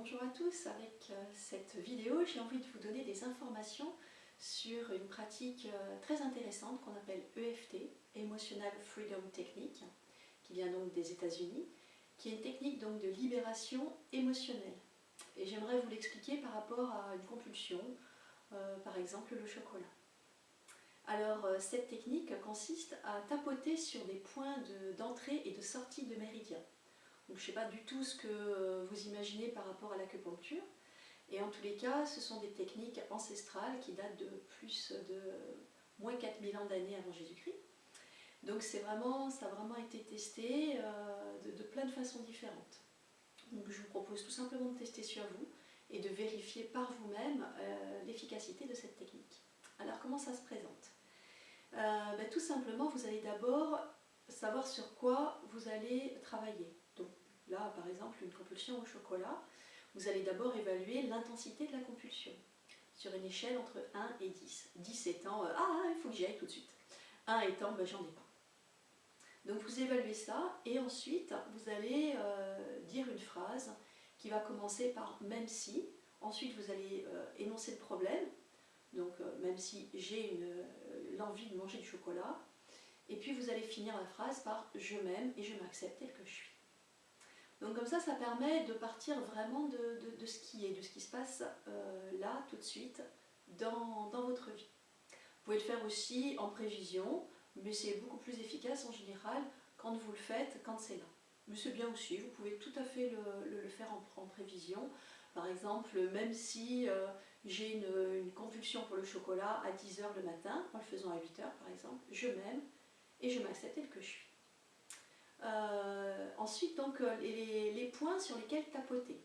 bonjour à tous. Avec cette vidéo, j'ai envie de vous donner des informations sur une pratique très intéressante qu'on appelle EFT, Emotional Freedom Technique, qui vient donc des États-Unis, qui est une technique donc de libération émotionnelle. Et j'aimerais vous l'expliquer par rapport à une compulsion, par exemple le chocolat. Alors cette technique consiste à tapoter sur des points d'entrée et de sortie de méridien. Donc, je ne sais pas du tout ce que vous imaginez par rapport à l'acupuncture. Et en tous les cas, ce sont des techniques ancestrales qui datent de plus de moins 4000 ans d'années avant Jésus-Christ. Donc ça a vraiment été testé de plein de façons différentes. Donc je vous propose tout simplement de tester sur vous et de vérifier par vous-même l'efficacité de cette technique. Alors comment ça se présente? Tout simplement, vous allez d'abord savoir sur quoi vous allez travailler. Donc là, par exemple, une compulsion au chocolat, vous allez d'abord évaluer l'intensité de la compulsion sur une échelle entre 1 et 10. 10 étant il faut que j'y aille tout de suite. 1 étant j'en ai pas. Donc vous évaluez ça et ensuite vous allez dire une phrase qui va commencer par même si. Ensuite vous allez énoncer le problème. Donc même si j'ai l'envie de manger du chocolat. Et puis vous allez finir la phrase par « je m'aime et je m'accepte tel que je suis ». Donc comme ça permet de partir vraiment de ce qui est, de ce qui se passe là, tout de suite, dans votre vie. Vous pouvez le faire aussi en prévision, mais c'est beaucoup plus efficace en général quand vous le faites, quand c'est là. Mais c'est bien aussi, vous pouvez tout à fait le faire en prévision. Par exemple, même si j'ai une convulsion pour le chocolat à 10 h le matin, en le faisant à 8 h par exemple, je m'aime et je m'accepte tel que je suis. Ensuite, donc, les points sur lesquels tapoter.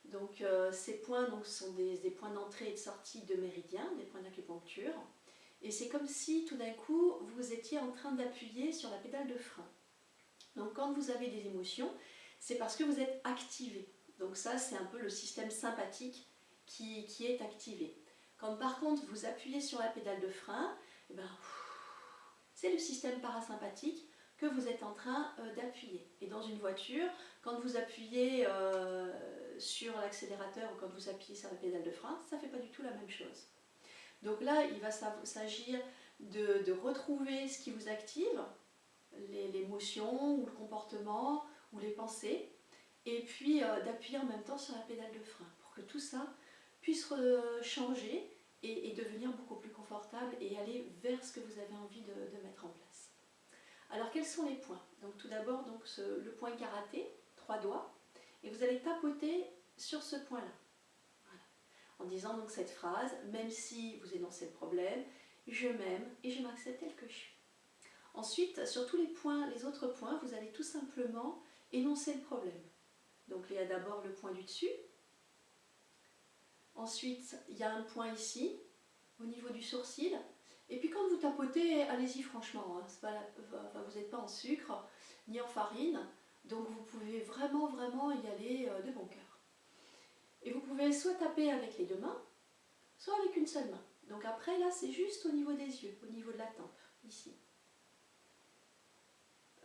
Donc, ces points sont des points d'entrée et de sortie de méridien, des points d'acupuncture. Et c'est comme si tout d'un coup, vous étiez en train d'appuyer sur la pédale de frein. Donc, quand vous avez des émotions, c'est parce que vous êtes activé. Donc ça, c'est un peu le système sympathique qui est activé. Quand par contre, vous appuyez sur la pédale de frein, c'est le système parasympathique que vous êtes en train d'appuyer. Et dans une voiture, quand vous appuyez sur l'accélérateur ou quand vous appuyez sur la pédale de frein, ça ne fait pas du tout la même chose. Donc là, il va s'agir de retrouver ce qui vous active, l'émotion ou le comportement ou les pensées, et puis d'appuyer en même temps sur la pédale de frein pour que tout ça puisse changer et devenir beaucoup plus confortable et aller vers ce que vous avez envie de mettre en place. Alors quels sont les points? Donc tout d'abord le point karaté, 3 doigts, et vous allez tapoter sur ce point-là. Voilà. En disant donc cette phrase, même si vous énoncez le problème, je m'aime et je m'accepte tel que je suis. Ensuite, sur tous les autres points, vous allez tout simplement énoncer le problème. Donc il y a d'abord le point du dessus. Ensuite, il y a un point ici, au niveau du sourcil. Et puis quand vous tapotez, allez-y franchement, hein, vous n'êtes pas en sucre, ni en farine, donc vous pouvez vraiment y aller de bon cœur. Et vous pouvez soit taper avec les deux mains, soit avec une seule main. Donc après, là, c'est juste au niveau des yeux, au niveau de la tempe, ici.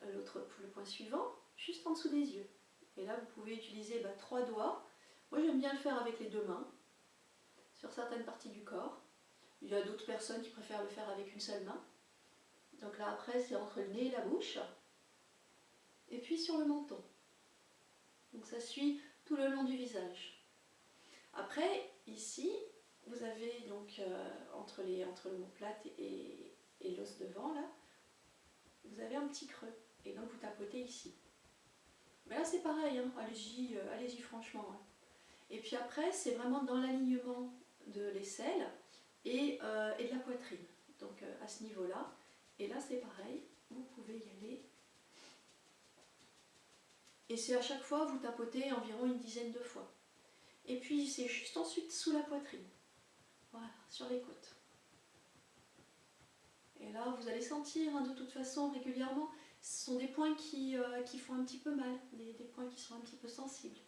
Le point suivant, juste en dessous des yeux. Et là, vous pouvez utiliser 3 doigts. Moi, j'aime bien le faire avec les deux mains, sur certaines parties du corps. Il y a d'autres personnes qui préfèrent le faire avec une seule main. Donc là, après, c'est entre le nez et la bouche. Et puis sur le menton. Donc ça suit tout le long du visage. Après, ici, vous avez donc entre l'omoplate et l'os devant, là, vous avez un petit creux. Et donc vous tapotez ici. Mais là, c'est pareil, hein. Allez-y franchement. Hein. Et puis après, c'est vraiment dans l'alignement de l'aisselle et de la poitrine. Donc à ce niveau-là. Et là, c'est pareil. Vous pouvez y aller. Et c'est à chaque fois, vous tapotez environ une dizaine de fois. Et puis, c'est juste ensuite sous la poitrine. Voilà, sur les côtes. Et là, vous allez sentir, hein, de toute façon, régulièrement, ce sont des points qui font un petit peu mal, des points qui sont un petit peu sensibles.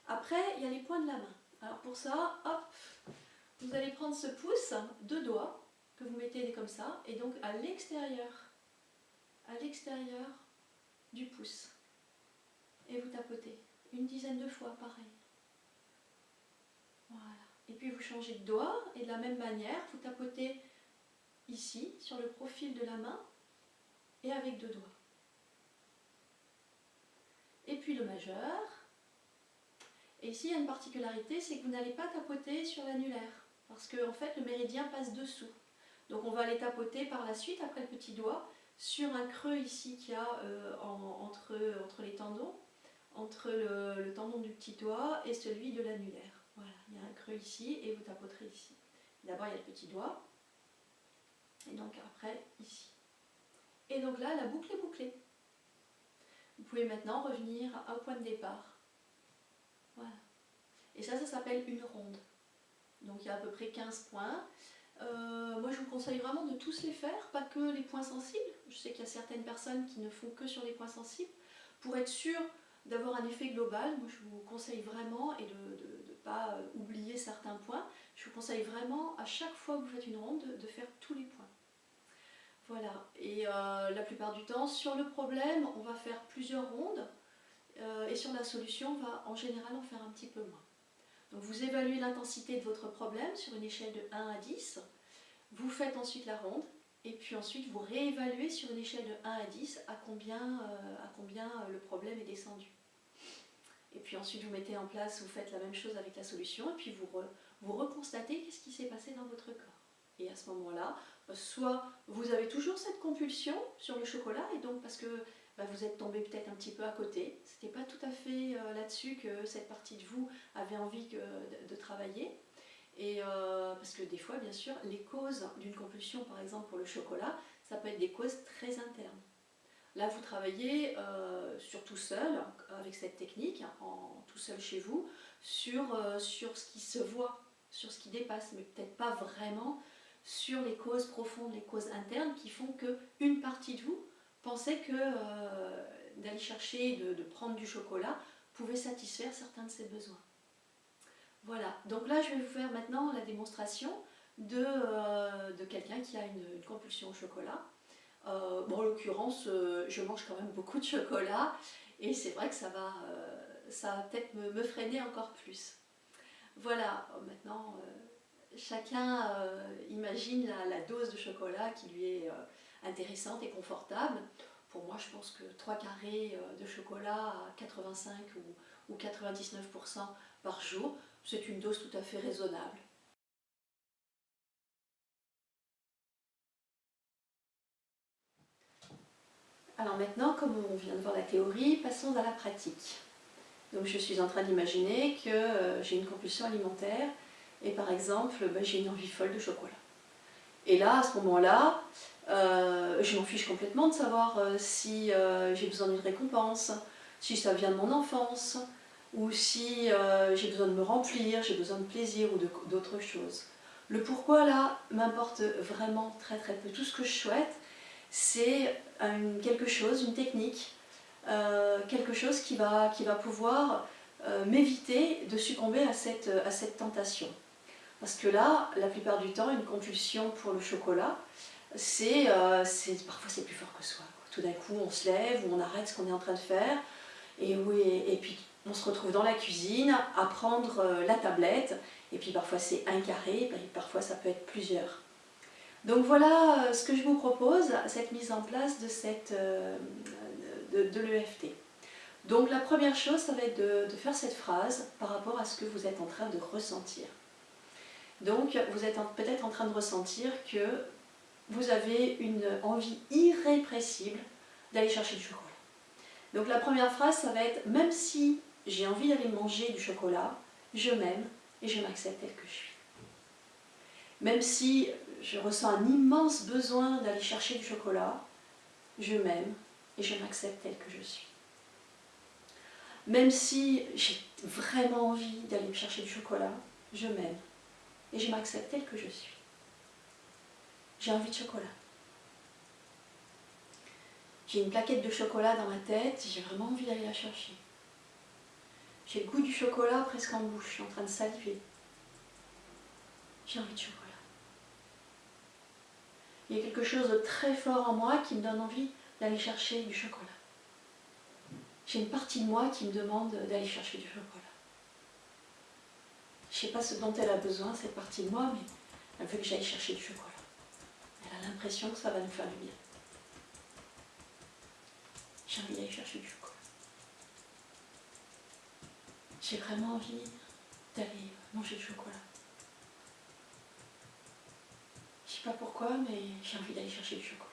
Après, il y a les points de la main. Alors pour ça, hop, vous allez prendre ce pouce, 2 doigts, que vous mettez comme ça, et donc à l'extérieur du pouce. Et vous tapotez une dizaine de fois, pareil. Voilà. Et puis vous changez de doigt et de la même manière, vous tapotez ici, sur le profil de la main et avec 2 doigts. Et puis le majeur. Et ici, il y a une particularité, c'est que vous n'allez pas tapoter sur l'annulaire, parce que en fait, le méridien passe dessous. Donc on va aller tapoter par la suite, après le petit doigt, sur un creux ici qu'il y a entre les tendons, entre le tendon du petit doigt et celui de l'annulaire. Voilà, il y a un creux ici et vous tapoterez ici. D'abord, il y a le petit doigt, et donc après, ici. Et donc là, la boucle est bouclée. Vous pouvez maintenant revenir au point de départ. Voilà. Et ça s'appelle une ronde. Donc il y a à peu près 15 points. Moi je vous conseille vraiment de tous les faire, pas que les points sensibles. Je sais qu'il y a certaines personnes qui ne font que sur les points sensibles. Pour être sûr d'avoir un effet global, moi je vous conseille vraiment, et de ne pas oublier certains points, je vous conseille vraiment à chaque fois que vous faites une ronde de faire tous les points. Voilà, et la plupart du temps, sur le problème, on va faire plusieurs rondes, et sur la solution, on va en général en faire un petit peu moins. Donc vous évaluez l'intensité de votre problème sur une échelle de 1 à 10, vous faites ensuite la ronde, et puis ensuite vous réévaluez sur une échelle de 1 à 10 à combien le problème est descendu. Et puis ensuite vous mettez en place, vous faites la même chose avec la solution, et puis vous reconstatez qu'est-ce qui s'est passé dans votre corps. Et à ce moment-là, soit vous avez toujours cette compulsion sur le chocolat, et donc parce que vous êtes tombé peut-être un petit peu à côté, c'était pas tout à fait là-dessus que cette partie de vous avait envie de travailler. Et parce que des fois, bien sûr, les causes d'une compulsion, par exemple pour le chocolat, ça peut être des causes très internes. Là, vous travaillez tout seul, avec cette technique, tout seul chez vous, sur ce qui se voit, sur ce qui dépasse, mais peut-être pas vraiment sur les causes profondes, les causes internes qui font qu'une partie de vous pensait que d'aller chercher, de prendre du chocolat, pouvait satisfaire certains de ses besoins. Voilà, donc là je vais vous faire maintenant la démonstration de quelqu'un qui a une compulsion au chocolat. Bon, en l'occurrence, je mange quand même beaucoup de chocolat et c'est vrai que ça va peut-être me freiner encore plus. Voilà, maintenant chacun imagine la dose de chocolat qui lui est intéressante et confortable. Pour moi, je pense que 3 carrés de chocolat à 85 ou 99% par jour, c'est une dose tout à fait raisonnable. Alors maintenant, comme on vient de voir la théorie, passons à la pratique. Donc je suis en train d'imaginer que j'ai une compulsion alimentaire et par exemple, j'ai une envie folle de chocolat. Et là, à ce moment-là, je m'en fiche complètement de savoir si j'ai besoin d'une récompense, si ça vient de mon enfance, ou si j'ai besoin de me remplir, j'ai besoin de plaisir ou d'autres choses. Le pourquoi là m'importe vraiment très très peu. Tout ce que je souhaite, c'est quelque chose, une technique, quelque chose qui va pouvoir m'éviter de succomber à cette tentation. Parce que là, la plupart du temps, une compulsion pour le chocolat, parfois c'est plus fort que soi. Tout d'un coup, on se lève ou on arrête ce qu'on est en train de faire et puis on se retrouve dans la cuisine à prendre la tablette et puis parfois c'est un carré, et parfois ça peut être plusieurs. Donc voilà ce que je vous propose, cette mise en place de l'EFT. Donc la première chose, ça va être de faire cette phrase par rapport à ce que vous êtes en train de ressentir. Donc vous êtes peut-être en train de ressentir que vous avez une envie irrépressible d'aller chercher du chocolat. Donc la première phrase, ça va être « Même si j'ai envie d'aller manger du chocolat, je m'aime et je m'accepte tel que je suis. » Même si je ressens un immense besoin d'aller chercher du chocolat, je m'aime et je m'accepte tel que je suis. Même si j'ai vraiment envie d'aller me chercher du chocolat, je m'aime et je m'accepte tel que je suis. J'ai envie de chocolat. J'ai une plaquette de chocolat dans ma tête, j'ai vraiment envie d'aller la chercher. J'ai le goût du chocolat presque en bouche, je suis en train de saliver. J'ai envie de chocolat. Il y a quelque chose de très fort en moi qui me donne envie d'aller chercher du chocolat. J'ai une partie de moi qui me demande d'aller chercher du chocolat. Je ne sais pas ce dont elle a besoin, cette partie de moi, mais elle veut que j'aille chercher du chocolat. Elle a l'impression que ça va nous faire du bien. J'ai envie d'aller chercher du chocolat. J'ai vraiment envie d'aller manger du chocolat. Je ne sais pas pourquoi, mais j'ai envie d'aller chercher du chocolat.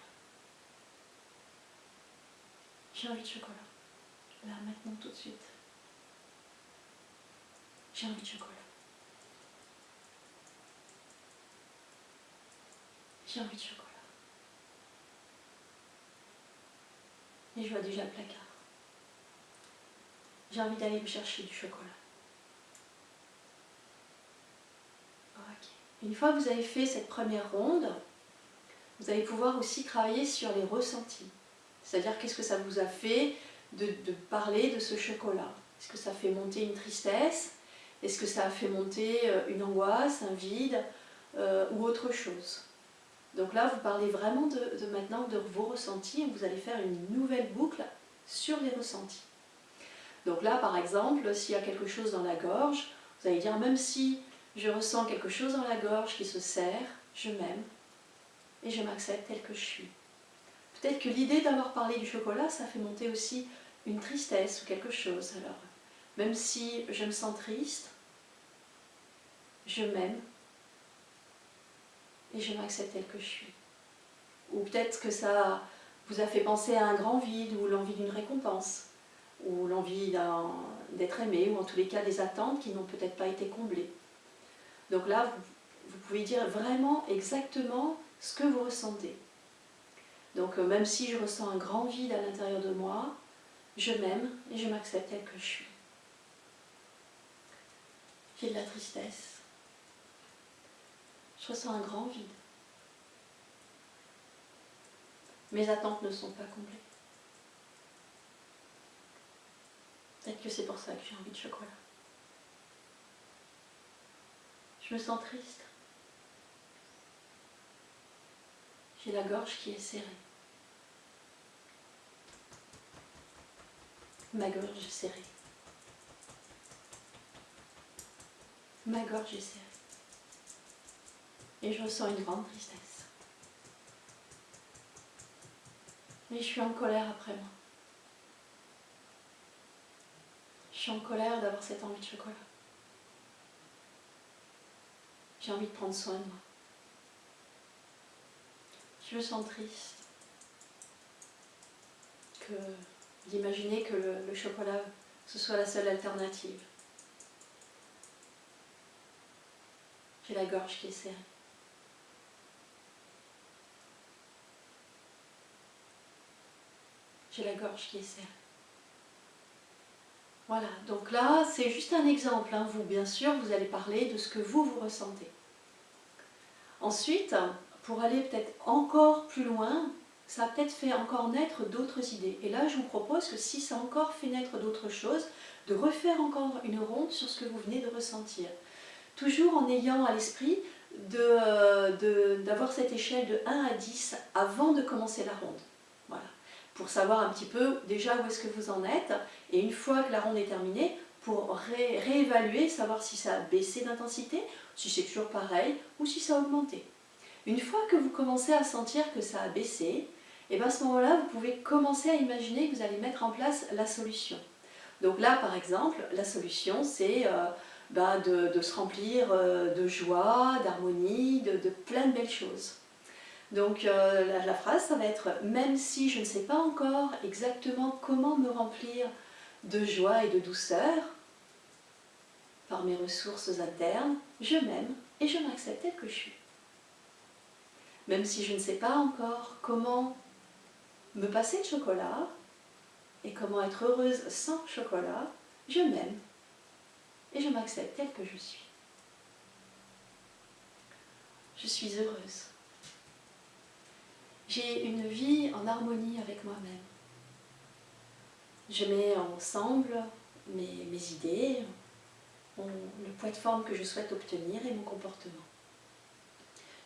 J'ai envie de chocolat. Là, maintenant, tout de suite. J'ai envie de chocolat. J'ai envie de chocolat. Et je vois déjà le placard. J'ai envie d'aller me chercher du chocolat. Ok. Une fois que vous avez fait cette première ronde, vous allez pouvoir aussi travailler sur les ressentis. C'est-à-dire qu'est-ce que ça vous a fait de parler de ce chocolat. Est-ce que ça fait monter une tristesse? Est-ce que ça a fait monter une angoisse, un vide ou autre chose? Donc là, vous parlez vraiment maintenant de vos ressentis et vous allez faire une nouvelle boucle sur les ressentis. Donc là, par exemple, s'il y a quelque chose dans la gorge, vous allez dire, même si je ressens quelque chose dans la gorge qui se serre, je m'aime et je m'accepte tel que je suis. Peut-être que l'idée d'avoir parlé du chocolat, ça fait monter aussi une tristesse ou quelque chose. Alors, même si je me sens triste, je m'aime et je m'accepte tel que je suis. Ou peut-être que ça vous a fait penser à un grand vide ou l'envie d'une récompense, ou l'envie d'être aimé, ou en tous les cas des attentes qui n'ont peut-être pas été comblées. Donc là, vous pouvez dire vraiment exactement ce que vous ressentez. Donc même si je ressens un grand vide à l'intérieur de moi, je m'aime et je m'accepte tel que je suis. J'ai de la tristesse. Je ressens un grand vide. Mes attentes ne sont pas comblées. Peut-être que c'est pour ça que j'ai envie de chocolat. Je me sens triste. J'ai la gorge qui est serrée. Ma gorge est serrée. Ma gorge est serrée. Et je ressens une grande tristesse. Et je suis en colère après moi. Je suis en colère d'avoir cette envie de chocolat. J'ai envie de prendre soin de moi. Je me sens triste d'imaginer que le chocolat, ce soit la seule alternative. J'ai la gorge qui est serrée. J'ai la gorge qui est serrée. Voilà, donc là, c'est juste un exemple. Hein. Vous, bien sûr, vous allez parler de ce que vous ressentez. Ensuite, pour aller peut-être encore plus loin, ça a peut-être fait encore naître d'autres idées. Et là, je vous propose que si ça a encore fait naître d'autres choses, de refaire encore une ronde sur ce que vous venez de ressentir. Toujours en ayant à l'esprit d'avoir cette échelle de 1 à 10 avant de commencer la ronde. Voilà. Pour savoir un petit peu déjà où est-ce que vous en êtes. Et une fois que la ronde est terminée, pour réévaluer, savoir si ça a baissé d'intensité, si c'est toujours pareil ou si ça a augmenté. Une fois que vous commencez à sentir que ça a baissé, et bien à ce moment-là, vous pouvez commencer à imaginer que vous allez mettre en place la solution. Donc là, par exemple, la solution, c'est de se remplir de joie, d'harmonie, de plein de belles choses. Donc la phrase, ça va être « Même si je ne sais pas encore exactement comment me remplir de joie et de douceur, par mes ressources internes, je m'aime et je m'accepte tel que je suis. Même si je ne sais pas encore comment me passer de chocolat et comment être heureuse sans chocolat, je m'aime et je m'accepte telle que je suis. Je suis heureuse. J'ai une vie en harmonie avec moi-même. Je mets ensemble mes idées, le poids de forme que je souhaite obtenir et mon comportement.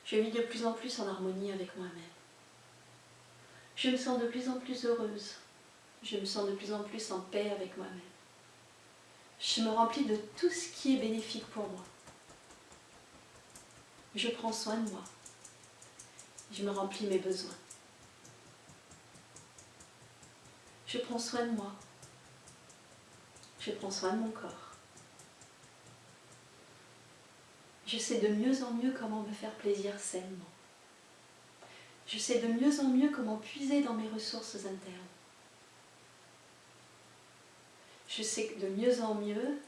Je vis de plus en plus en harmonie avec moi-même. Je me sens de plus en plus heureuse. Je me sens de plus en plus en paix avec moi-même. Je me remplis de tout ce qui est bénéfique pour moi. Je prends soin de moi. Je me remplis mes besoins. Je prends soin de moi. Je prends soin de mon corps. Je sais de mieux en mieux comment me faire plaisir sainement. Je sais de mieux en mieux comment puiser dans mes ressources internes. Je sais de mieux en mieux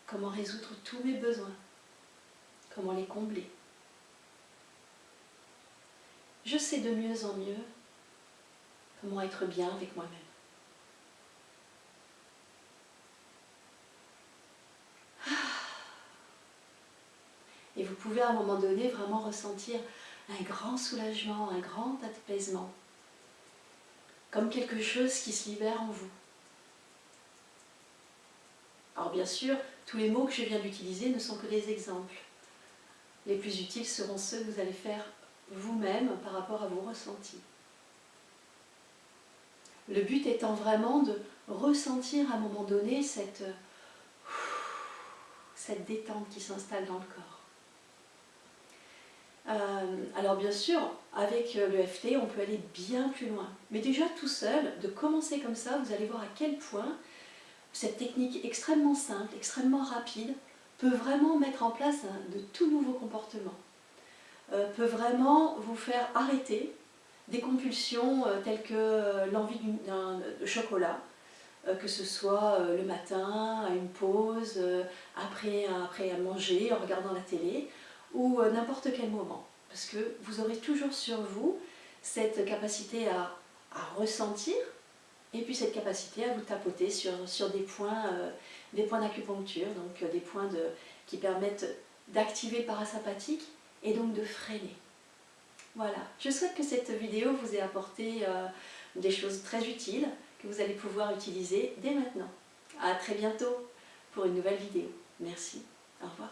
comment résoudre tous mes besoins, comment les combler. Je sais de mieux en mieux comment être bien avec moi-même. Et vous pouvez à un moment donné vraiment ressentir un grand soulagement, un grand apaisement, comme quelque chose qui se libère en vous. Alors bien sûr, tous les mots que je viens d'utiliser ne sont que des exemples. Les plus utiles seront ceux que vous allez faire vous-même par rapport à vos ressentis. Le but étant vraiment de ressentir à un moment donné cette détente qui s'installe dans le corps. Alors bien sûr, avec l'EFT, on peut aller bien plus loin. Mais déjà tout seul, de commencer comme ça, vous allez voir à quel point cette technique extrêmement simple, extrêmement rapide, peut vraiment mettre en place de tout nouveaux comportements. Peut vraiment vous faire arrêter des compulsions telles que l'envie de chocolat, que ce soit le matin, à une pause, après à manger, en regardant la télé, ou n'importe quel moment. Parce que vous aurez toujours sur vous cette capacité à ressentir, et puis cette capacité à vous tapoter sur des points d'acupuncture, donc des points qui permettent d'activer le parasympathique et donc de freiner. Voilà, je souhaite que cette vidéo vous ait apporté des choses très utiles que vous allez pouvoir utiliser dès maintenant. À très bientôt pour une nouvelle vidéo. Merci, au revoir.